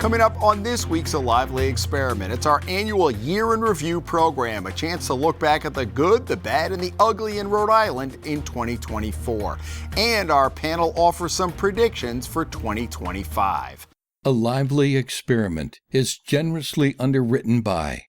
Coming up on this week's A Lively Experiment, it's our annual Year in Review program, a chance to look back at the good, the bad, and the ugly in Rhode Island in 2024. And our panel offers some predictions for 2025. A Lively Experiment is generously underwritten by...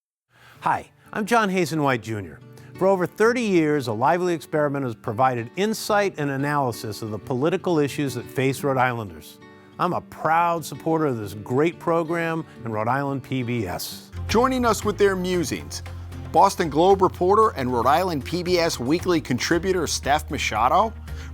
Hi, I'm John Hazenwhite Jr. For over 30 years, A Lively Experiment has provided insight and analysis of the political issues that face Rhode Islanders. I'm a proud supporter of this great program and Rhode Island PBS. Joining us with their musings, Boston Globe reporter and Rhode Island PBS weekly contributor Steph Machado,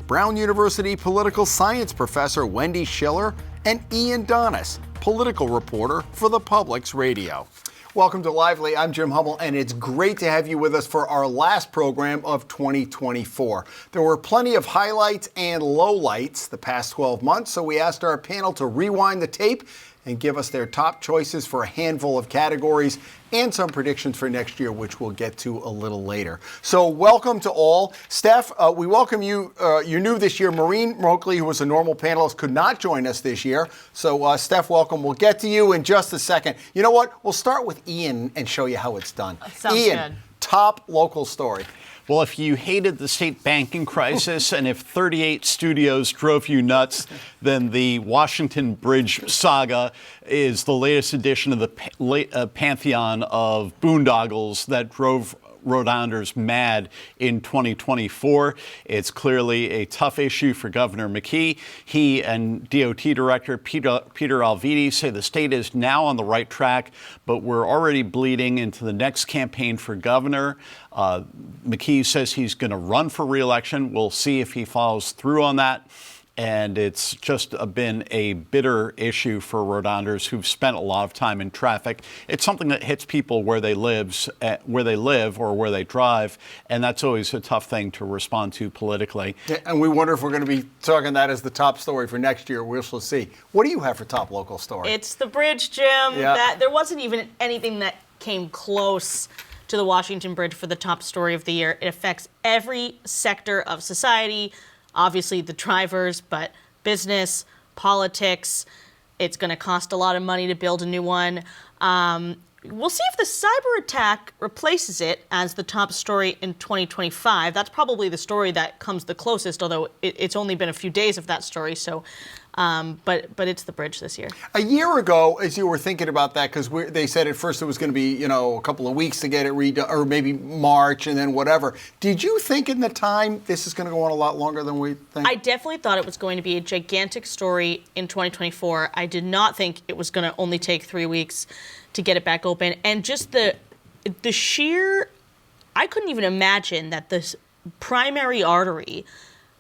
Brown University political science professor Wendy Schiller, and Ian Donnis, political reporter for the Public's Radio. Welcome to Lively. I'm Jim Hummel, and it's great to have you with us for our last program of 2024. There were plenty of highlights and lowlights the past 12 months, so we asked our panel to rewind the tape and give us their top choices for a handful of categories and some predictions for next year, which we'll get to a little later. So welcome to all. Steph, we welcome you. You're new this year. Maureen Moakley, who was a normal panelist, could not join us this year. So Steph, welcome. We'll get to you in just a second. You know what? We'll start with Ian and show you how it's done. Sounds Ian, good. top local story. Well, if you hated the state banking crisis and if 38 studios drove you nuts, then the Washington Bridge saga is the latest edition of the pantheon of boondoggles that drove Rhode Islanders mad in 2024. It's clearly a tough issue for Governor McKee. He and DOT Director Peter Alviti say the state is now on the right track, but we're already bleeding into the next campaign for governor. McKee says he's going to run for re-election. We'll see if he follows through on that. And it's just been a bitter issue for Rhode Islanders who've spent a lot of time in traffic. It's something that hits people where they live or where they drive, and that's always a tough thing to respond to politically. Yeah, and we wonder if we're going to be talking that as the top story for next year. We'll see. What do you have for top local story? It's the bridge, Jim. Yeah. There wasn't even anything that came close to the Washington Bridge for the top story of the year. It affects every sector of society. Obviously the drivers, but business, politics. It's going to cost a lot of money to build a new one. We'll see if the cyber attack replaces it as the top story in 2025. That's probably the story that comes the closest, although it's only been a few days of that story. So, but it's the bridge this year. A year ago, as you were thinking about that, because they said at first it was going to be, a couple of weeks to get it redone, or maybe March and then whatever. Did you think in the time this is going to go on a lot longer than we think? I definitely thought it was going to be a gigantic story in 2024. I did not think it was going to only take 3 weeks to get it back open. And just the sheer, I couldn't even imagine that this primary artery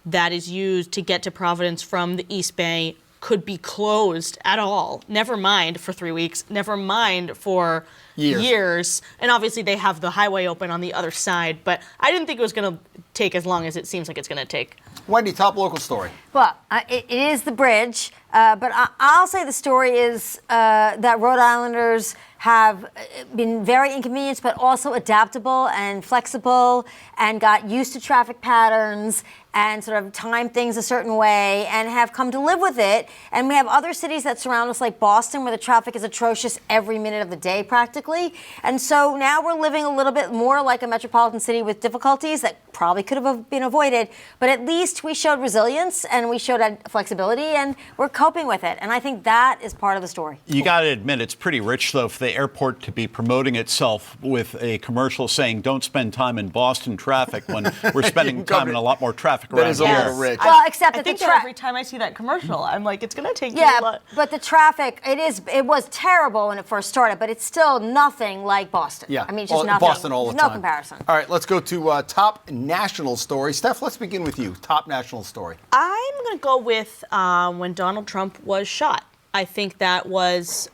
that is used to get to Providence from the East Bay could be closed at all. Never mind for 3 weeks, never mind for years. And obviously they have the highway open on the other side, but I didn't think it was going to take as long as it seems like it's going to take. Wendy, top local story. Well, it is the bridge, but I'll say the story is that Rhode Islanders have been very inconvenienced, but also adaptable and flexible and got used to traffic patterns and sort of time things a certain way and have come to live with it. And we have other cities that surround us like Boston where the traffic is atrocious every minute of the day practically. And so now we're living a little bit more like a metropolitan city with difficulties that probably could have been avoided. But at least we showed resilience and we showed flexibility and we're coping with it. And I think that is part of the story. You got to admit, it's pretty rich, though, for the airport to be promoting itself with a commercial saying, don't spend time in Boston traffic when we're spending time in a lot more traffic around That is a here. little rich. Well, except I that think the that every time I see that commercial, I'm like, it's going to take you a lot. but the traffic, it was terrible when it first started, but it's still nothing like Boston. Yeah, I mean, it's just nothing. Boston all the There's time. no comparison. All right, let's go to top national story. Steph, let's begin with you. Top national story. I'm going to go with when Donald Trump was shot. I think that was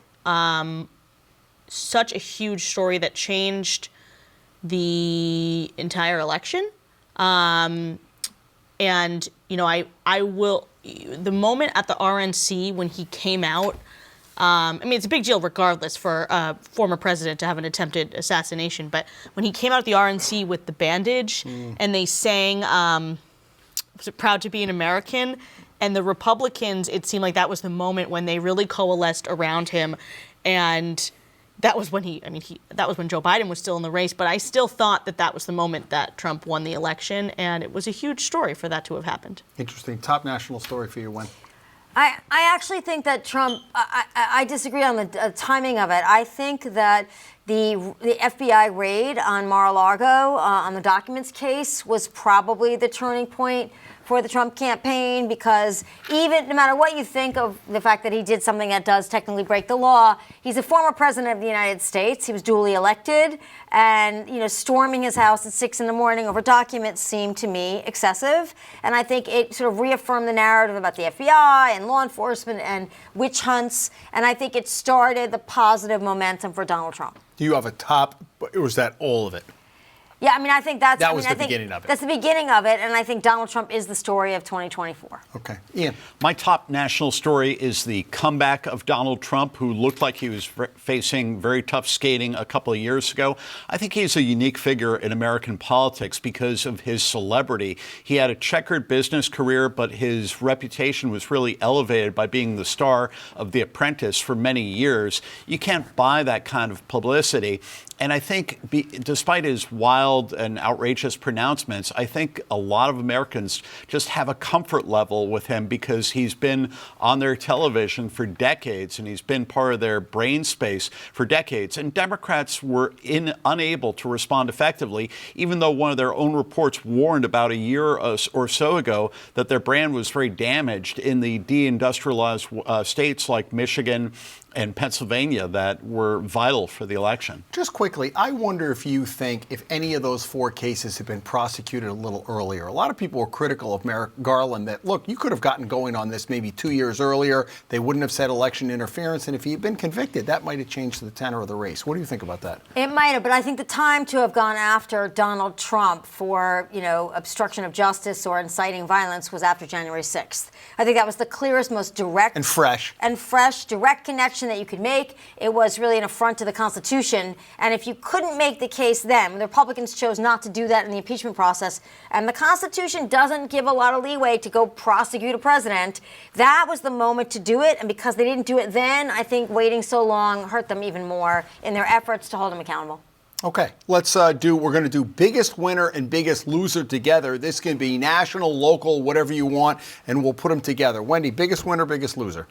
such a huge story that changed the entire election. And, I will, the moment at the RNC when he came out, it's a big deal regardless for a former president to have an attempted assassination, but when he came out at the RNC with the bandage and they sang, was it Proud to be an American? And the Republicans, it seemed like that was the moment when they really coalesced around him. And that was when that was when Joe Biden was still in the race. But I still thought that was the moment that Trump won the election. And it was a huge story for that to have happened. Interesting. Top national story for you, Wen. I actually think that Trump, I disagree on the timing of it. I think that the FBI raid on Mar-a-Lago on the documents case was probably the turning point for the Trump campaign, because even no matter what you think of the fact that he did something that does technically break the law, he's a former president of the United States. He was duly elected, and storming his house at 6 a.m. over documents seemed to me excessive. And I think it sort of reaffirmed the narrative about the FBI and law enforcement and witch hunts. And I think it started the positive momentum for Donald Trump. Do you have a top, or was that all of it? Yeah, I think that's... That was the beginning of it. That's the beginning of it, and I think Donald Trump is the story of 2024. Okay. Ian. My top national story is the comeback of Donald Trump, who looked like he was facing very tough skating a couple of years ago. I think he's a unique figure in American politics because of his celebrity. He had a checkered business career, but his reputation was really elevated by being the star of The Apprentice for many years. You can't buy that kind of publicity. And I think despite his wild and outrageous pronouncements, I think a lot of Americans just have a comfort level with him because he's been on their television for decades and he's been part of their brain space for decades. And Democrats were unable to respond effectively, even though one of their own reports warned about a year or so ago that their brand was very damaged in the deindustrialized states like Michigan and Pennsylvania that were vital for the election. Just quickly, I wonder if you think if any of those 4 cases had been prosecuted a little earlier. A lot of people were critical of Merrick Garland that, look, you could have gotten going on this maybe 2 years earlier. They wouldn't have said election interference. And if he had been convicted, that might have changed the tenor of the race. What do you think about that? It might have, but I think the time to have gone after Donald Trump for, obstruction of justice or inciting violence was after January 6th. I think that was the clearest, most direct and fresh direct connection that you could make. It was really an affront to the Constitution. And if you couldn't make the case then, the Republicans chose not to do that in the impeachment process, and the Constitution doesn't give a lot of leeway to go prosecute a president, that was the moment to do it. And because they didn't do it then, I think waiting so long hurt them even more in their efforts to hold him accountable. Okay, we're going to do biggest winner and biggest loser together. This can be national, local, whatever you want, and we'll put them together. Wendy, biggest winner, biggest loser?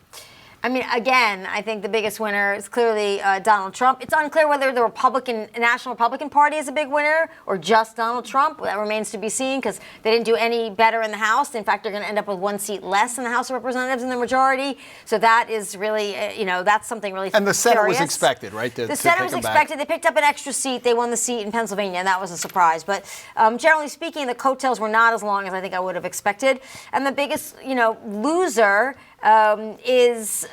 Again, I think the biggest winner is clearly Donald Trump. It's unclear whether the National Republican Party is a big winner or just Donald Trump. That remains to be seen because they didn't do any better in the House. In fact, they're going to end up with 1 seat less in the House of Representatives in the majority. So that is really, that's something really And the Senate curious. Was expected, right? The Senate was expected. They picked up an extra seat. They won the seat in Pennsylvania, and that was a surprise. But generally speaking, the coattails were not as long as I think I would have expected. And the biggest, loser is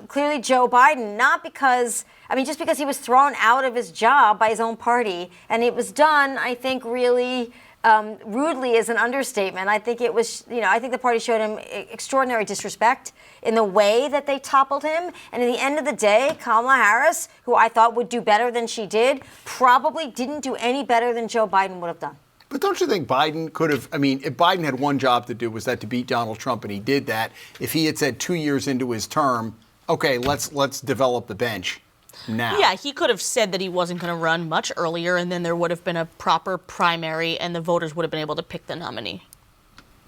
clearly Joe Biden, not because, just because he was thrown out of his job by his own party. And it was done, I think, really rudely is an understatement. I think it was, I think the party showed him extraordinary disrespect in the way that they toppled him. And at the end of the day, Kamala Harris, who I thought would do better than she did, probably didn't do any better than Joe Biden would have done. But don't you think Biden could have, if Biden had one job to do was that to beat Donald Trump, and he did that, if he had said 2 years into his term, okay, let's develop the bench now. Yeah, he could have said that he wasn't going to run much earlier, and then there would have been a proper primary, and the voters would have been able to pick the nominee.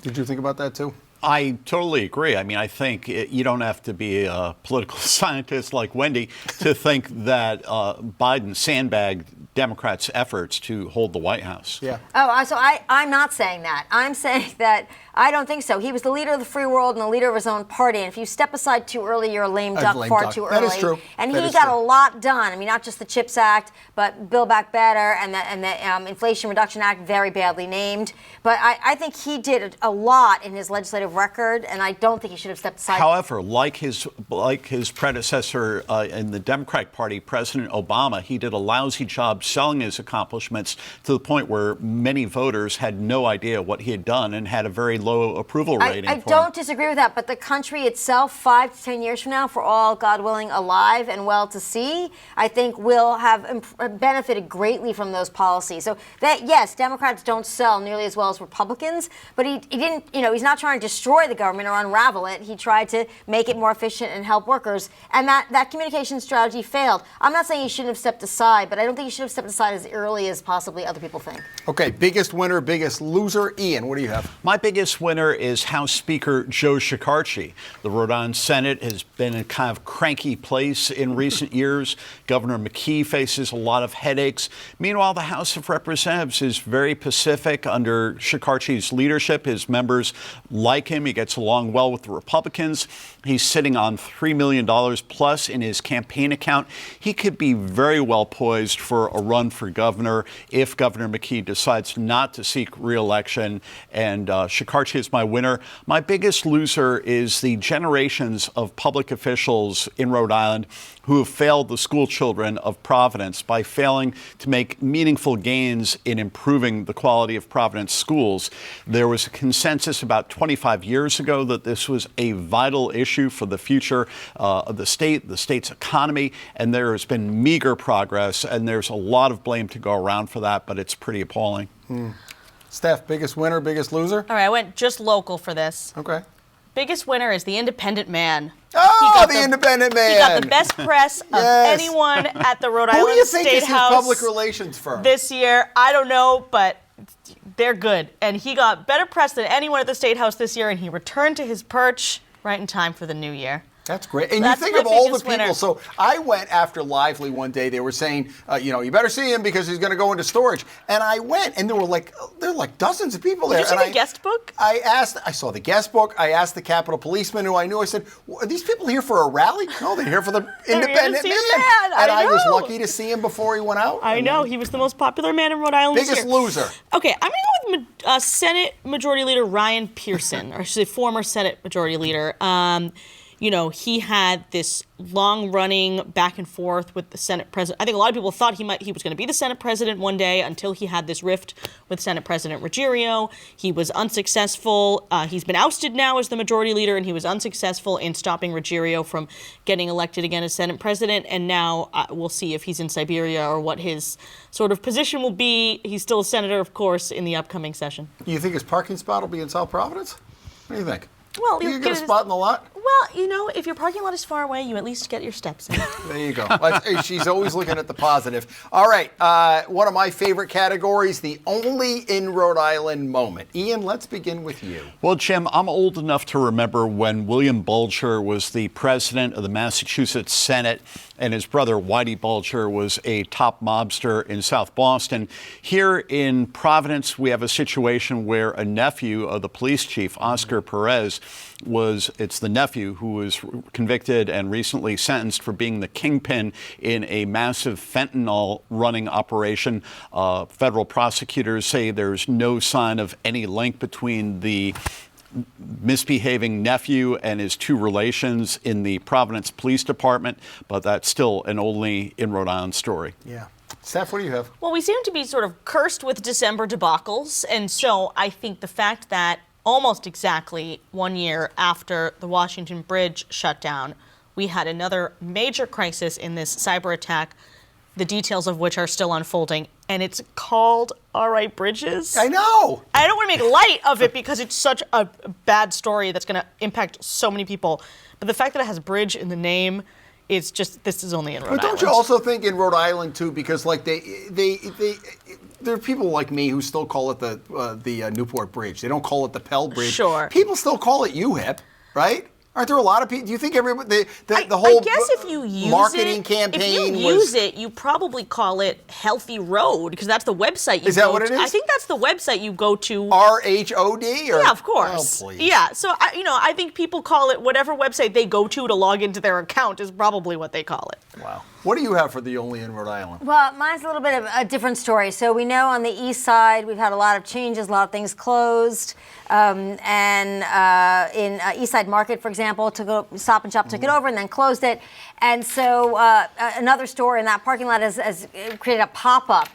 Did you think about that too? I totally agree. I think you don't have to be a political scientist like Wendy to think that Biden sandbagged Democrats' efforts to hold the White House. Yeah. Oh, so I'm not saying that. I'm saying that I don't think so. He was the leader of the free world and the leader of his own party. And if you step aside too early, you're a lame duck far too early. That is true. And he got a lot done. not just the CHIPS Act, but Build Back Better and the Inflation Reduction Act, very badly named. But I think he did a lot in his legislative record, and I don't think he should have stepped aside. However, like his predecessor in the Democratic Party, President Obama, he did a lousy job selling his accomplishments to the point where many voters had no idea what he had done and had a very low low approval rating I for don't him. disagree with that, but the country itself, 5 to 10 years from now, for all, God willing, alive and well to see, I think will have benefited greatly from those policies. So that, yes, Democrats don't sell nearly as well as Republicans, but he didn't, he's not trying to destroy the government or unravel it. He tried to make it more efficient and help workers. And that communication strategy failed. I'm not saying he shouldn't have stepped aside, but I don't think he should have stepped aside as early as possibly other people think. Okay, biggest winner, biggest loser. Ian, what do you have? My biggest winner is House Speaker Joe Shekarchi. The Rhode Island Senate has been a kind of cranky place in recent years. Governor McKee faces a lot of headaches. Meanwhile, the House of Representatives is very pacific under Shekarchi's leadership. His members like him. He gets along well with the Republicans. He's sitting on $3 million plus in his campaign account. He could be very well poised for a run for governor if Governor McKee decides not to seek re-election. And Shekarchi is my winner. My biggest loser is the generations of public officials in Rhode Island who have failed the school children of Providence by failing to make meaningful gains in improving the quality of Providence schools. There was a consensus about 25 years ago that this was a vital issue for the future of the state's economy, and there has been meager progress, and there's a lot of blame to go around for that, but it's pretty appalling. Steph, biggest winner, biggest loser? All right, I went just local for this. Okay. Biggest winner is the independent man. Oh, the independent man. He got the best press of Yes. anyone at the Rhode Who do Island you think State is his House public relations firm? this year. I don't know, but they're good. And he got better press than anyone at the State House this year, and he returned to his perch right in time for the new year. That's great. And That's you think my of all the biggest people. winner. So I went after Lively one day. They were saying, you better see him because he's going to go into storage. And I went, and there were like dozens of people there. Did you see the guest book? I saw the guest book. I asked the Capitol policeman who I knew. I said, are these people here for a rally? No, they're here for the independent see man. the man. And I I was know. lucky to see him before he went out. I know. He was the most popular man in Rhode Island this Biggest year. loser. Okay, I'm going to go with Senate Majority Leader Ryan Pearson, or I should say former Senate Majority Leader. He had this long-running back and forth with the Senate president. I think a lot of people thought he was going to be the Senate president one day until he had this rift with Senate President Ruggiero. He was unsuccessful. He's been ousted now as the majority leader, and he was unsuccessful in stopping Ruggiero from getting elected again as Senate president. And now we'll see if he's in Siberia or what his sort of position will be. He's still a senator, of course, in the upcoming session. You think his parking spot will be in South Providence? What do you think? Well, you get a spot in the lot? Well, if your parking lot is far away, you at least get your steps in. There you go. She's always looking at the positive. All right. One of my favorite categories, the only in Rhode Island moment. Ian, let's begin with you. Well, Jim, I'm old enough to remember when William Bulger was the president of the Massachusetts Senate and his brother Whitey Bulger was a top mobster in South Boston. Here in Providence, we have a situation where a nephew of the police chief, Oscar Perez, it's the nephew who was convicted and recently sentenced for being the kingpin in a massive fentanyl running operation. Federal prosecutors say there's no sign of any link between the misbehaving nephew and his two relations in the Providence Police Department, but that's still an only in Rhode Island story. Yeah. Steph, what do you have? Well, we seem to be sort of cursed with December debacles, and so I think the fact that almost exactly 1 year after the Washington Bridge shut down, we had another major crisis in this cyber attack, the details of which are still unfolding, and it's called All Right Bridges. I know. I don't want to make light of it because it's such a bad story that's going to impact so many people, but the fact that it has bridge in the name, it's just, this is only in Rhode Island. But don't you also think in Rhode Island too, because like there are people like me who still call it the Newport Bridge. They don't call it the Pell Bridge. Sure. People still call it UHIP, right? Aren't there a lot of people? Do you think everybody the whole I guess if you use marketing campaign if you use it, you probably call it Healthy Road because that's the website you Is that go what it to. is? I think that's the website you go to. RHOD? Or? Yeah, of course. Oh, please. Yeah, so I think people call it whatever website they go to log into their account is probably what they call it. Wow. What do you have for the only in Rhode Island? Well, mine's a little bit of a different story. So we know on the east side we've had a lot of changes, a lot of things closed. And in East Side Market, for example, example, Stop and Shop took it over and then closed it. And so another store in that parking lot has created a pop-up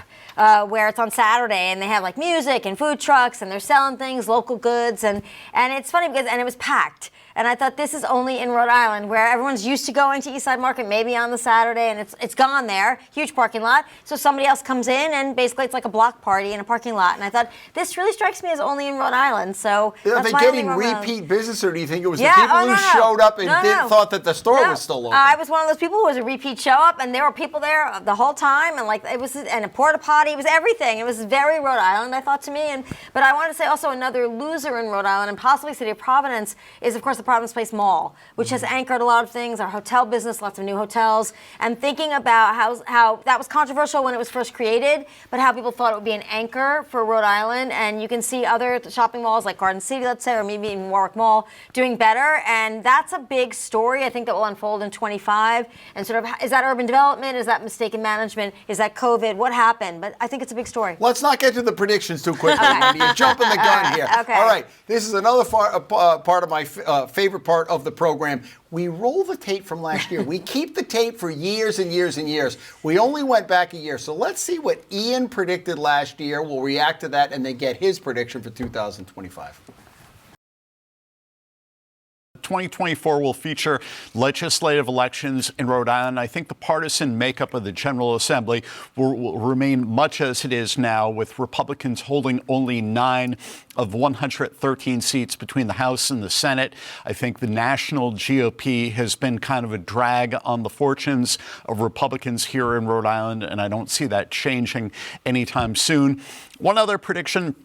where it's on Saturday and they have like music and food trucks and they're selling things, local goods, and it's funny because it was packed. And I thought this is only in Rhode Island where everyone's used to going to East Side Market maybe on the Saturday, and it's gone there, huge parking lot. So somebody else comes in and basically it's like a block party in a parking lot. And I thought this really strikes me as only in Rhode Island. So are that's they my getting only repeat business, or do you think it was Yeah, the people oh, no, who no. showed up and No. thought that the store was still open? I was one of those people who was a repeat show up, and there were people there the whole time, and like it was, and a porta potty, it was everything. It was very Rhode Island, I thought, to me. But I wanted to say also another loser in Rhode Island and possibly City of Providence is, of course, the Providence Place Mall, which has anchored a lot of things, our hotel business, lots of new hotels, and thinking about how that was controversial when it was first created, but how people thought it would be an anchor for Rhode Island. And you can see other shopping malls like Garden City, let's say, or maybe even Warwick Mall doing better. And that's a big story, I think, that will unfold in 25. And sort of, is that urban development? Is that mistaken management? Is that COVID? What happened? But I think it's a big story. Let's not get to the predictions too quickly, Wendy. You're jumping the gun here. Okay. All right. This is another part of my favorite part of the program. We roll the tape from last year. We keep the tape for years and years and years. We only went back a year. So let's see what Ian predicted last year. We'll react to that and then get his prediction for 2025. 2024 will feature legislative elections in Rhode Island. I think the partisan makeup of the General Assembly will remain much as it is now, with Republicans holding only 9 of 113 seats between the House and the Senate. I think the national GOP has been kind of a drag on the fortunes of Republicans here in Rhode Island, and I don't see that changing anytime soon. One other prediction: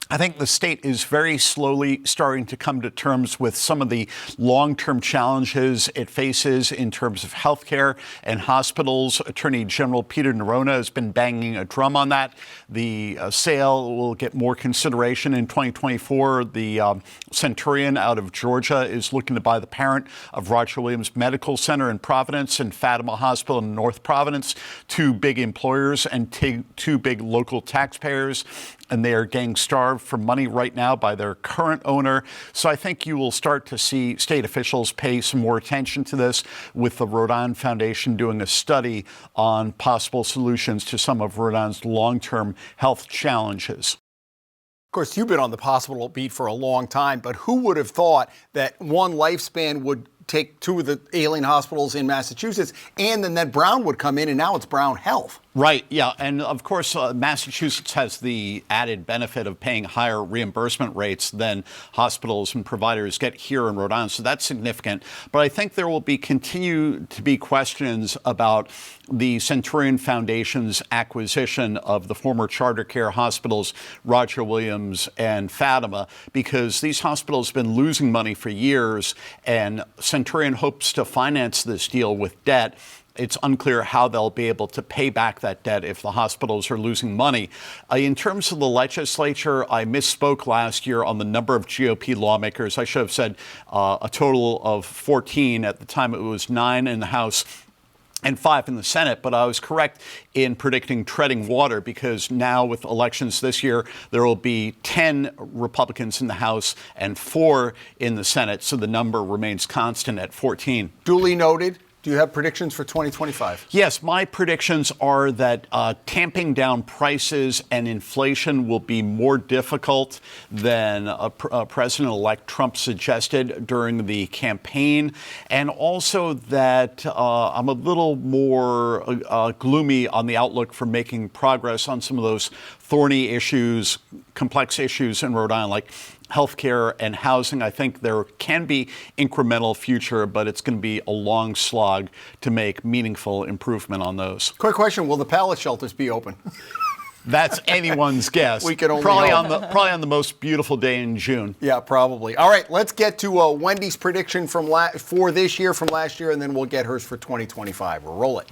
I think the state is very slowly starting to come to terms with some of the long-term challenges it faces in terms of health care and hospitals. Attorney General Peter Nerona has been banging a drum on that. The sale will get more consideration in 2024. The Centurion out of Georgia is looking to buy the parent of Roger Williams Medical Center in Providence and Fatima Hospital in North Providence, 2 big employers and 2 big local taxpayers. And they are getting starved for money right now by their current owner. So I think you will start to see state officials pay some more attention to this, with the Rhode Island Foundation doing a study on possible solutions to some of Rhode Island's long-term health challenges. Of course, you've been on the hospital beat for a long time, but who would have thought that one lifespan would take 2 of the ailing hospitals in Massachusetts, and then that Brown would come in, and now it's Brown Health. Right, yeah. And of course, Massachusetts has the added benefit of paying higher reimbursement rates than hospitals and providers get here in Rhode Island. So that's significant. But I think there will continue to be questions about the Centurion Foundation's acquisition of the former Charter Care hospitals, Roger Williams and Fatima, because these hospitals have been losing money for years, and Centurion hopes to finance this deal with debt. It's unclear how they'll be able to pay back that debt if the hospitals are losing money. In terms of the legislature, I misspoke last year on the number of GOP lawmakers. I should have said a total of 14. At the time, it was 9 in the House and 5 in the Senate, but I was correct in predicting treading water, because now with elections this year, there will be 10 Republicans in the House and 4 in the Senate, so the number remains constant at 14. Duly noted. Do you have predictions for 2025? Yes, my predictions are that tamping down prices and inflation will be more difficult than President-elect Trump suggested during the campaign, and also that I'm a little more gloomy on the outlook for making progress on some of those thorny issues, complex issues in Rhode Island, like healthcare and housing. I think there can be incremental future, but it's going to be a long slog to make meaningful improvement on those. Quick question: will the pallet shelters be open? That's anyone's guess. We can only probably hope. on the most beautiful day in June. Yeah, probably. All right, let's get to Wendy's prediction for this year from last year, and then we'll get hers for 2025. We'll roll it.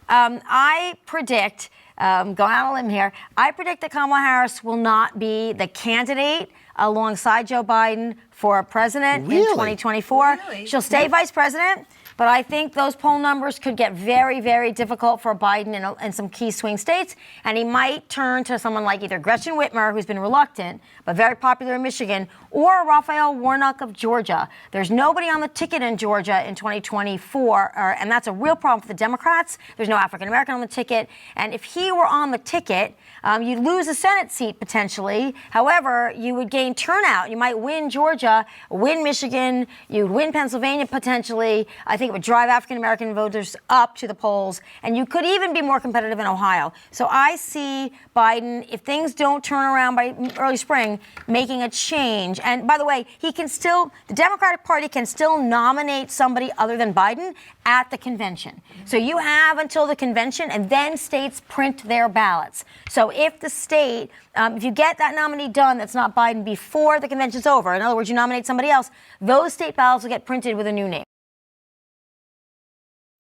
I predict, going out on a limb here, I predict that Kamala Harris will not be the candidate alongside Joe Biden for president in 2024. Really? She'll stay vice president, but I think those poll numbers could get very, very difficult for Biden in some key swing states, and he might turn to someone like either Gretchen Whitmer, who's been reluctant, but very popular in Michigan, or Raphael Warnock of Georgia. There's nobody on the ticket in Georgia in 2024, and that's a real problem for the Democrats. There's no African American on the ticket, and if he were on the ticket, you'd lose a Senate seat potentially. However, you would gain turnout. You might win Georgia, win Michigan, you'd win Pennsylvania potentially. I think it would drive African American voters up to the polls, and you could even be more competitive in Ohio. So I see Biden, if things don't turn around by early spring, making a change. And by the way, the Democratic Party can still nominate somebody other than Biden at the convention. So you have until the convention, and then states print their ballots. So if the state, if you get that nominee done that's not Biden before the convention's over, in other words, you nominate somebody else, those state ballots will get printed with a new name.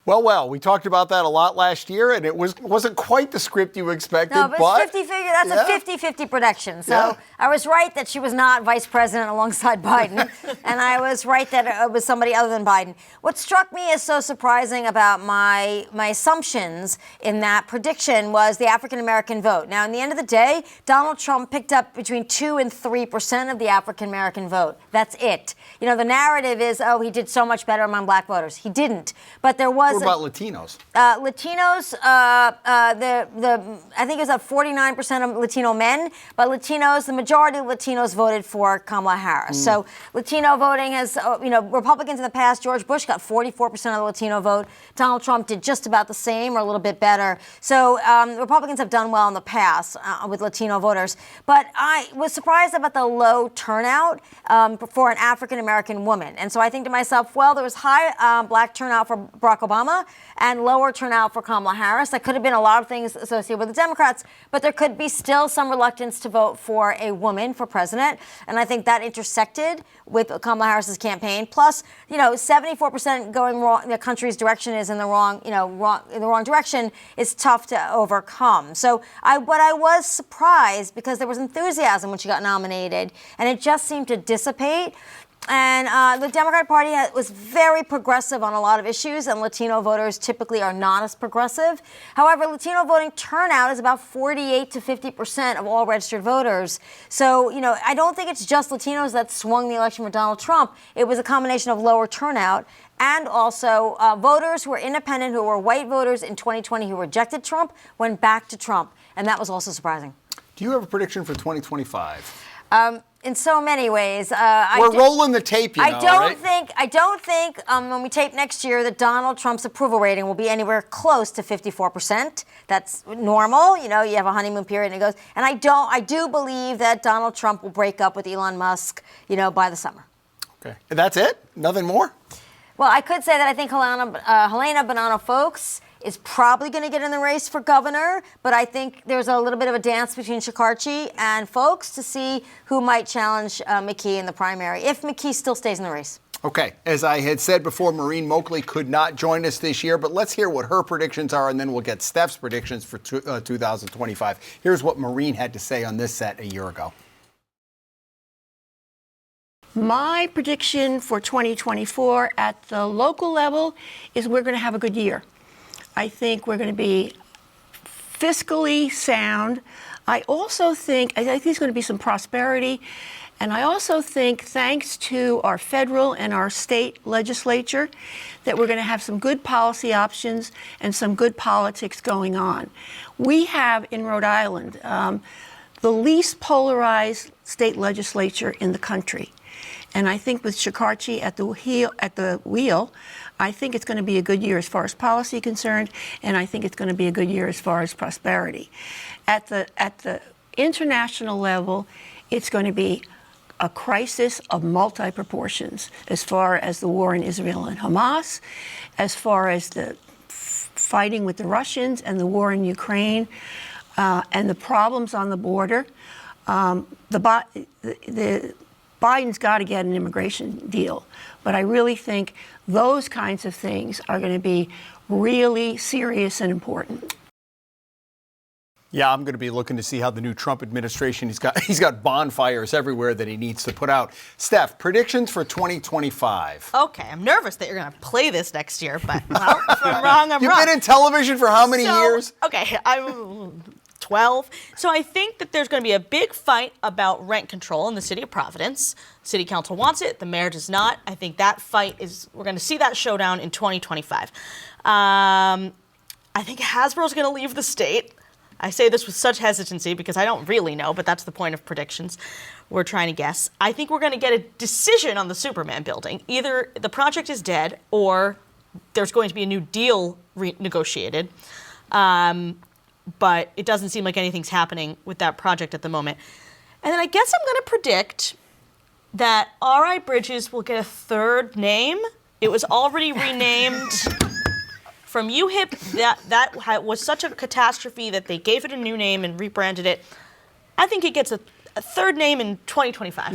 Well, we talked about that a lot last year, and it wasn't quite the script you expected. No, but it's 50-50. That's a 50-50 prediction. So I was right that she was not vice president alongside Biden, and I was right that it was somebody other than Biden. What struck me as so surprising about my assumptions in that prediction was the African American vote. Now, in the end of the day, Donald Trump picked up between 2 and 3% of the African American vote. That's it. You know, the narrative is, oh, he did so much better among black voters. He didn't, but there was. What about Latinos? Latinos, I think it was 49% of Latino men, but Latinos, the majority of Latinos voted for Kamala Harris. So Latino voting has, Republicans in the past, George Bush got 44% of the Latino vote. Donald Trump did just about the same or a little bit better. So Republicans have done well in the past with Latino voters. But I was surprised about the low turnout for an African American woman. And so I think to myself, well, there was high black turnout for Barack Obama and lower turnout for Kamala Harris. That could have been a lot of things associated with the Democrats, but there could be still some reluctance to vote for a woman for president. And I think that intersected with Kamala Harris's campaign. Plus, 74% going wrong, the country's direction is in the wrong direction is tough to overcome. So I was surprised because there was enthusiasm when she got nominated, and it just seemed to dissipate. And the Democratic Party was very progressive on a lot of issues, and Latino voters typically are not as progressive. However, Latino voting turnout is about 48 to 50% of all registered voters. So, I don't think it's just Latinos that swung the election for Donald Trump. It was a combination of lower turnout and also voters who were independent, who were white voters in 2020 who rejected Trump, went back to Trump. And that was also surprising. Do you have a prediction for 2025? In so many ways. We're rolling the tape, I don't think when we tape next year that Donald Trump's approval rating will be anywhere close to 54%. That's normal. You have a honeymoon period and it goes. And I do believe that Donald Trump will break up with Elon Musk, by the summer. Okay. And that's it? Nothing more? Well, I could say that I think Helena Bonanno Folks is probably going to get in the race for governor, but I think there's a little bit of a dance between Shekarchi and Folks to see who might challenge McKee in the primary, if McKee still stays in the race. Okay, as I had said before, Maureen Moakley could not join us this year, but let's hear what her predictions are, and then we'll get Steph's predictions for 2025. Here's what Maureen had to say on this set a year ago. My prediction for 2024 at the local level is we're going to have a good year. I think we're going to be fiscally sound. I think there's going to be some prosperity. And I also think, thanks to our federal and our state legislature, that we're going to have some good policy options and some good politics going on. We have in Rhode Island the least polarized state legislature in the country. And I think with Shekarchi at the wheel, I think it's going to be a good year as far as policy concerned, and I think it's going to be a good year as far as prosperity. At the international level, it's going to be a crisis of multi-proportions as far as the war in Israel and Hamas, as far as the fighting with the Russians and the war in Ukraine, and the problems on the border. Biden's got to get an immigration deal. But I really think those kinds of things are going to be really serious and important. Yeah, I'm going to be looking to see how the new Trump administration, he's got bonfires everywhere that he needs to put out. Steph, predictions for 2025. Okay, I'm nervous that you're going to play this next year, but well, if I'm wrong, I'm wrong. You've been in television for how many years? Okay, I'm 12. So I think that there's going to be a big fight about rent control in the city of Providence. City Council wants it. The mayor does not. I think that fight we're going to see that showdown in 2025. I think Hasbro's going to leave the state. I say this with such hesitancy because I don't really know, but that's the point of predictions. We're trying to guess. I think we're going to get a decision on the Superman building. Either the project is dead or there's going to be a new deal negotiated. But it doesn't seem like anything's happening with that project at the moment. And then I guess I'm going to predict that R.I. Bridges will get a third name. It was already renamed from UHIP. That was such a catastrophe that they gave it a new name and rebranded it. I think it gets a third name in 2025.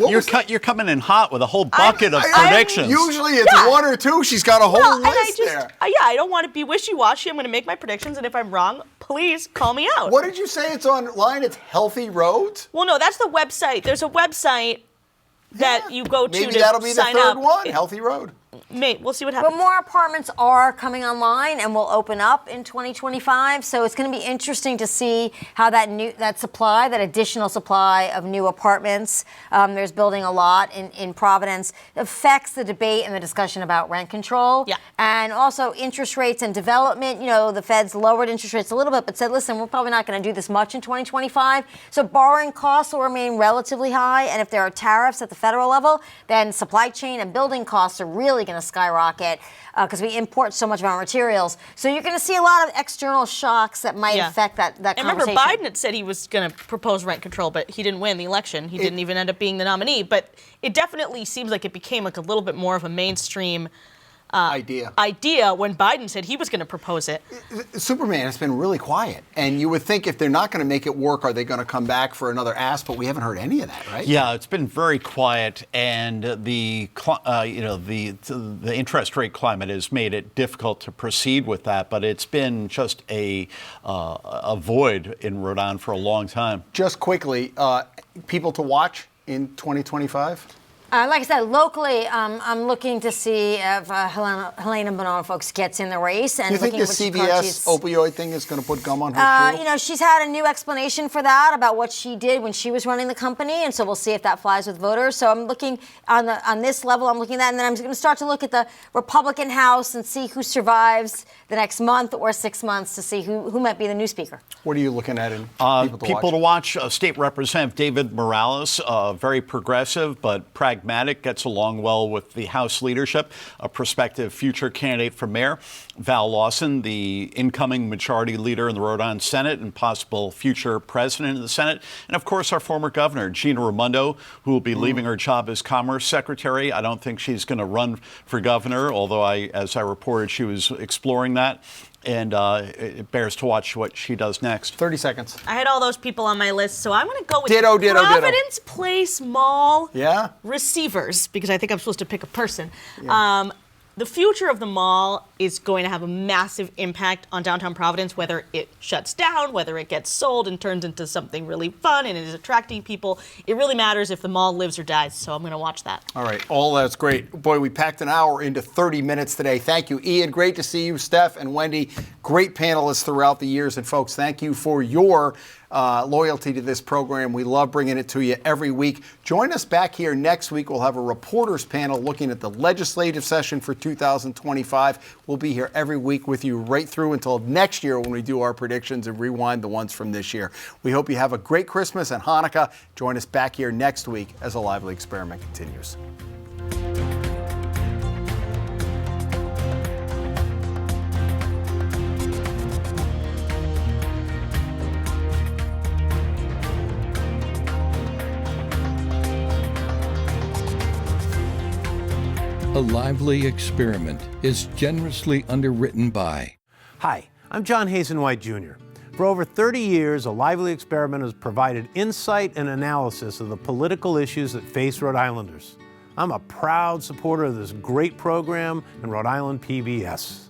You're coming in hot with a whole bucket of predictions. Usually it's one or two. She's got a whole list there. I don't want to be wishy-washy. I'm going to make my predictions, and if I'm wrong, please call me out. What did you say it's online? It's Healthy Roads? Well, no, that's the website. There's a website that you go to sign up. Maybe that'll be the third one, Healthy Road. Mate, we'll see what happens. But more apartments are coming online and will open up in 2025. So it's going to be interesting to see how that additional supply of new apartments, there's building a lot in Providence, affects the debate and the discussion about rent control. Yeah. And also interest rates and development. You know, the Fed's lowered interest rates a little bit, but said, listen, we're probably not going to do this much in 2025. So borrowing costs will remain relatively high. And if there are tariffs at the federal level, then supply chain and building costs are really going to skyrocket because we import so much of our materials. So you're going to see a lot of external shocks that might affect that and conversation. Remember, Biden had said he was going to propose rent control, but he didn't win the election. He didn't even end up being the nominee. But it definitely seems like it became like a little bit more of a mainstream idea when Biden said he was going to propose it. Superman has been really quiet, and you would think if they're not going to make it work, are they going to come back for another ask? But we haven't heard any of that, right? Yeah, it's been very quiet, and the interest rate climate has made it difficult to proceed with that. But it's been just a void in Rhode Island for a long time. Just quickly, people to watch in 2025. Like I said, locally, I'm looking to see if Helena Bonanno folks gets in the race. And you think the CVS opioid thing is going to put gum on her shoe? You know, she's had a new explanation for that about what she did when she was running the company, and so we'll see if that flies with voters. So I'm looking on this level. I'm looking at that, and then I'm going to start to look at the Republican House and see who survives the next month or 6 months to see who might be the new speaker. What are you looking at in people to watch? State Representative David Morales, very progressive but pragmatic, gets along well with the House leadership. A prospective future candidate for mayor. Val Lawson, the incoming majority leader in the Rhode Island Senate and possible future president of the Senate. And of course, our former governor, Gina Raimondo, who will be leaving her job as Commerce Secretary. I don't think she's going to run for governor, although as I reported, she was exploring that. And it bears to watch what she does next. 30 seconds. I had all those people on my list, so I'm going to go with Providence Place Mall receivers, because I think I'm supposed to pick a person. Yeah. The future of the mall is going to have a massive impact on downtown Providence, whether it shuts down, whether it gets sold and turns into something really fun and is attracting people. It really matters if the mall lives or dies, so I'm going to watch that. All right, all that's great. Boy, we packed an hour into 30 minutes today. Thank you, Ian. Great to see you. Steph and Wendy, great panelists throughout the years. And folks, thank you for your loyalty to this program. We love bringing it to you every week. Join us back here next week. We'll have a reporters panel looking at the legislative session for 2025. We'll be here every week with you right through until next year when we do our predictions and rewind the ones from this year. We hope you have a great Christmas and Hanukkah. Join us back here next week as A Lively Experiment continues. A Lively Experiment is generously underwritten by... Hi, I'm John Hazen White Jr. For over 30 years, A Lively Experiment has provided insight and analysis of the political issues that face Rhode Islanders. I'm a proud supporter of this great program and Rhode Island PBS.